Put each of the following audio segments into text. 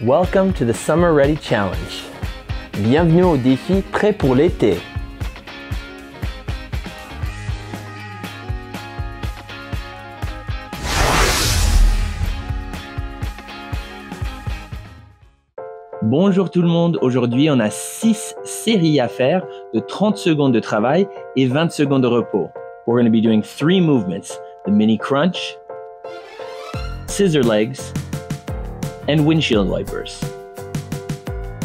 Welcome to the Summer Ready Challenge. Bienvenue au défi prêt pour l'été. Bonjour tout le monde, aujourd'hui on a 6 séries à faire de 30 secondes de travail et 20 secondes de repos. We're going to be doing 3 movements, the mini crunch, scissor legs, and windshield wipers.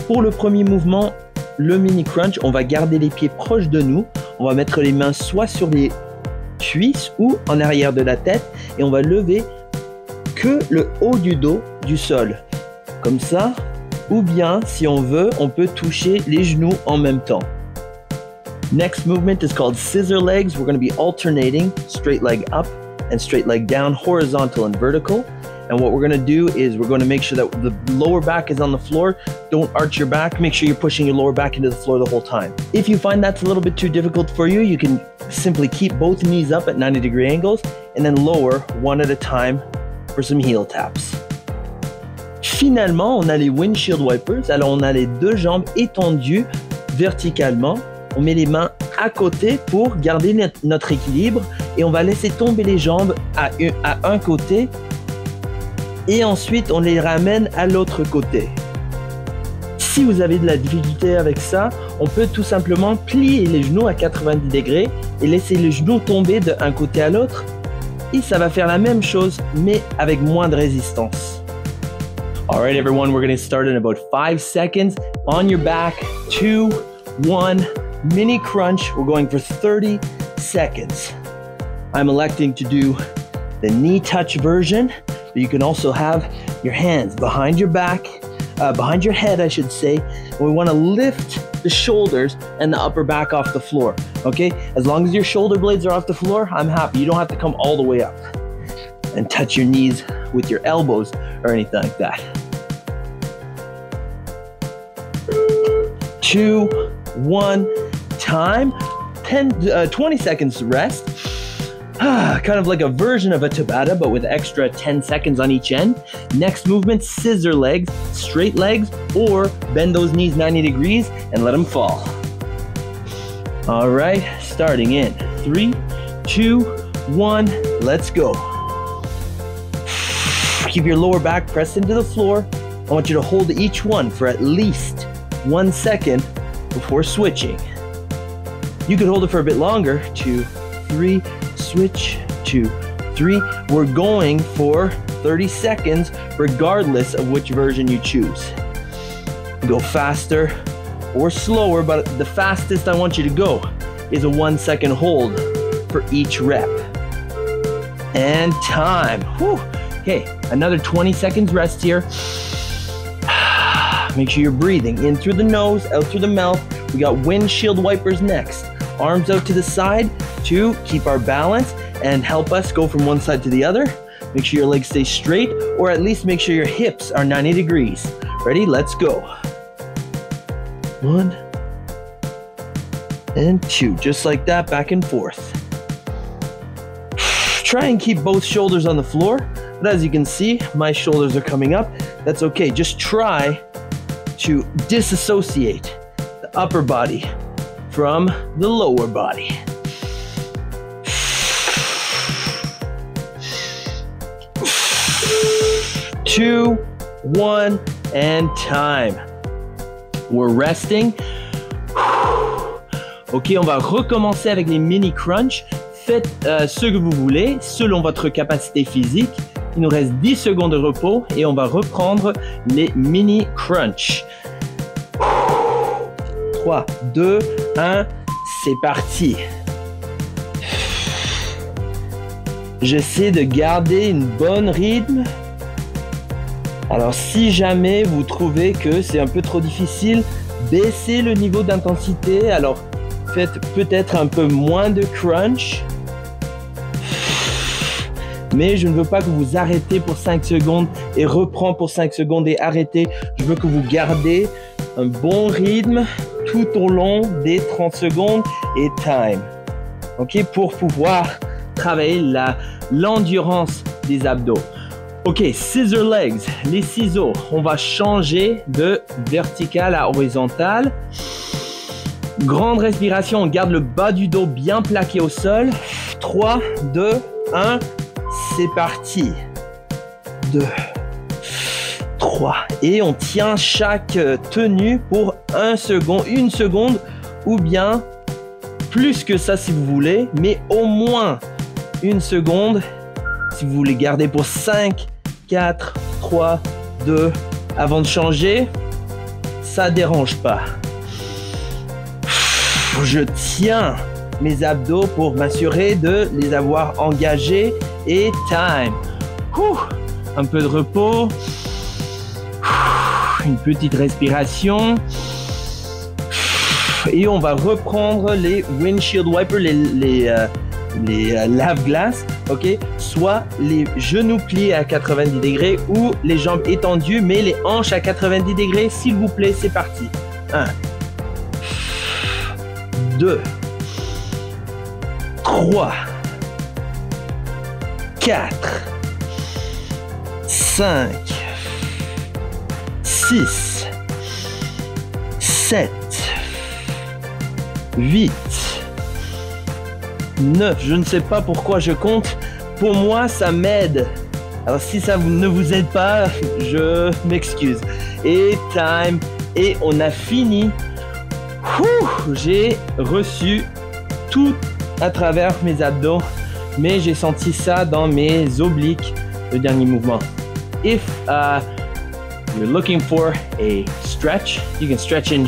Pour le premier mouvement, le mini crunch, on va garder les pieds proches de nous, on va mettre les mains soit sur les cuisses ou en arrière de la tête et on va lever que le haut du dos du sol, comme ça. Ou bien, si on veut, on peut toucher les genoux en même temps. Next movement is called scissor legs. We're going to be alternating straight leg up and straight leg down, horizontal and vertical. And what we're going to do is we're going to make sure that the lower back is on the floor. Don't arch your back. Make sure you're pushing your lower back into the floor the whole time. If you find that's a little bit too difficult for you, you can simply keep both knees up at 90-degree angles and then lower one at a time for some heel taps. Finalement, on a les windshield wipers. Alors, on a les deux jambes étendues verticalement. On met les mains à côté pour garder notre équilibre et on va laisser tomber les jambes à un côté et ensuite on les ramène à l'autre côté. Si vous avez de la difficulté avec ça, on peut tout simplement plier les genoux à 90 degrés et laisser les genoux tomber d'un côté à l'autre et ça va faire la même chose mais avec moins de résistance. All right, everyone, we're going to start in about 5 seconds. On your back, 2, 1, mini crunch. We're going for 30 seconds. I'm electing to do the knee touch version, but you can also have your hands behind your back, behind your head, I should say. We want to lift the shoulders and the upper back off the floor, okay? As long as your shoulder blades are off the floor, I'm happy. You don't have to come all the way up and touch your knees with your elbows or anything like that. 2, 1, time. 20 seconds rest. Kind of like a version of a Tabata, but with extra 10 seconds on each end. Next movement, scissor legs, straight legs, or bend those knees 90 degrees and let them fall. All right, starting in 3, 2, 1, let's go. Keep your lower back pressed into the floor. I want you to hold each one for at least 1 second before switching. You could hold it for a bit longer. 2, 3, switch, 2, 3. We're going for 30 seconds regardless of which version you choose. Go faster or slower, but the fastest I want you to go is a 1 second hold for each rep. And time. Whew. Okay, another 20 seconds rest here. Make sure you're breathing in through the nose, out through the mouth. We got windshield wipers next. Arms out to the side to keep our balance and help us go from one side to the other. Make sure your legs stay straight, or at least make sure your hips are 90 degrees. Ready? Let's go. 1 and 2, just like that, back and forth. Try and keep both shoulders on the floor, but as you can see, my shoulders are coming up. That's okay. Just try to disassociate the upper body from the lower body. 2, 1, and time. We're resting. Ok, on va recommencer avec les mini crunch. Faites ce que vous voulez selon votre capacité physique. Il nous reste 10 secondes de repos et on va reprendre les mini crunch. 3, 2, 1, c'est parti. J'essaie de garder une bonne rythme. Alors si jamais vous trouvez que c'est un peu trop difficile, baissez le niveau d'intensité. Alors faites peut-être un peu moins de crunch. Mais je ne veux pas que vous arrêtez pour 5 secondes et reprends pour 5 secondes et arrêtez. Je veux que vous gardez un bon rythme tout au long des 30 secondes et time. Ok, pour pouvoir travailler l'endurance des abdos. Ok, scissor legs, les ciseaux. On va changer de vertical à horizontal. Grande respiration, on garde le bas du dos bien plaqué au sol. 3, 2, 1, c'est parti. 2, 3. Et on tient chaque tenue pour 1 seconde, 1 seconde ou bien plus que ça si vous voulez, mais au moins 1 seconde si vous voulez garder pour 5, 4, 3, 2. Avant de changer, ça dérange pas. Je tiens mes abdos pour m'assurer de les avoir engagés et time. Un peu de repos. Une petite respiration. Et on va reprendre les windshield wipers, les lave-glaces, ok? Soit les genoux pliés à 90 degrés ou les jambes étendues, mais les hanches à 90 degrés, s'il vous plaît, c'est parti. 1, 2, 3, 4, 5, 6, 7, 8, 9. Je ne sais pas pourquoi je compte. Pour moi, ça m'aide. Alors si ça ne vous aide pas, je m'excuse. Et time. Et on a fini. J'ai reçu tout à travers mes abdos, mais j'ai senti ça dans mes obliques, le dernier mouvement. If you're looking for a stretch, you can stretch in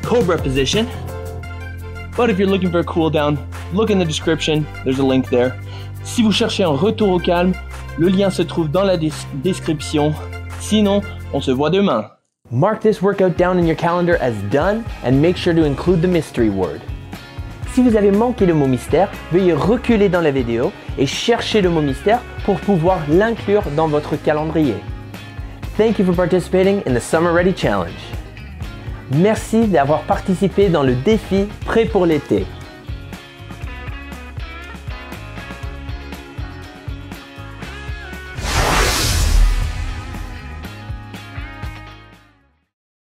cobra position. But if you're looking for a cool down, look in the description, there's a link there. Si vous cherchez un retour au calme, le lien se trouve dans la description. Sinon, on se voit demain. Mark this workout down in your calendar as done and make sure to include the mystery word. Si vous avez manqué le mot mystère, veuillez reculer dans la vidéo et chercher le mot mystère pour pouvoir l'inclure dans votre calendrier. Thank you for participating in the Summer Ready Challenge. Merci d'avoir participé dans le défi Prêt pour l'été.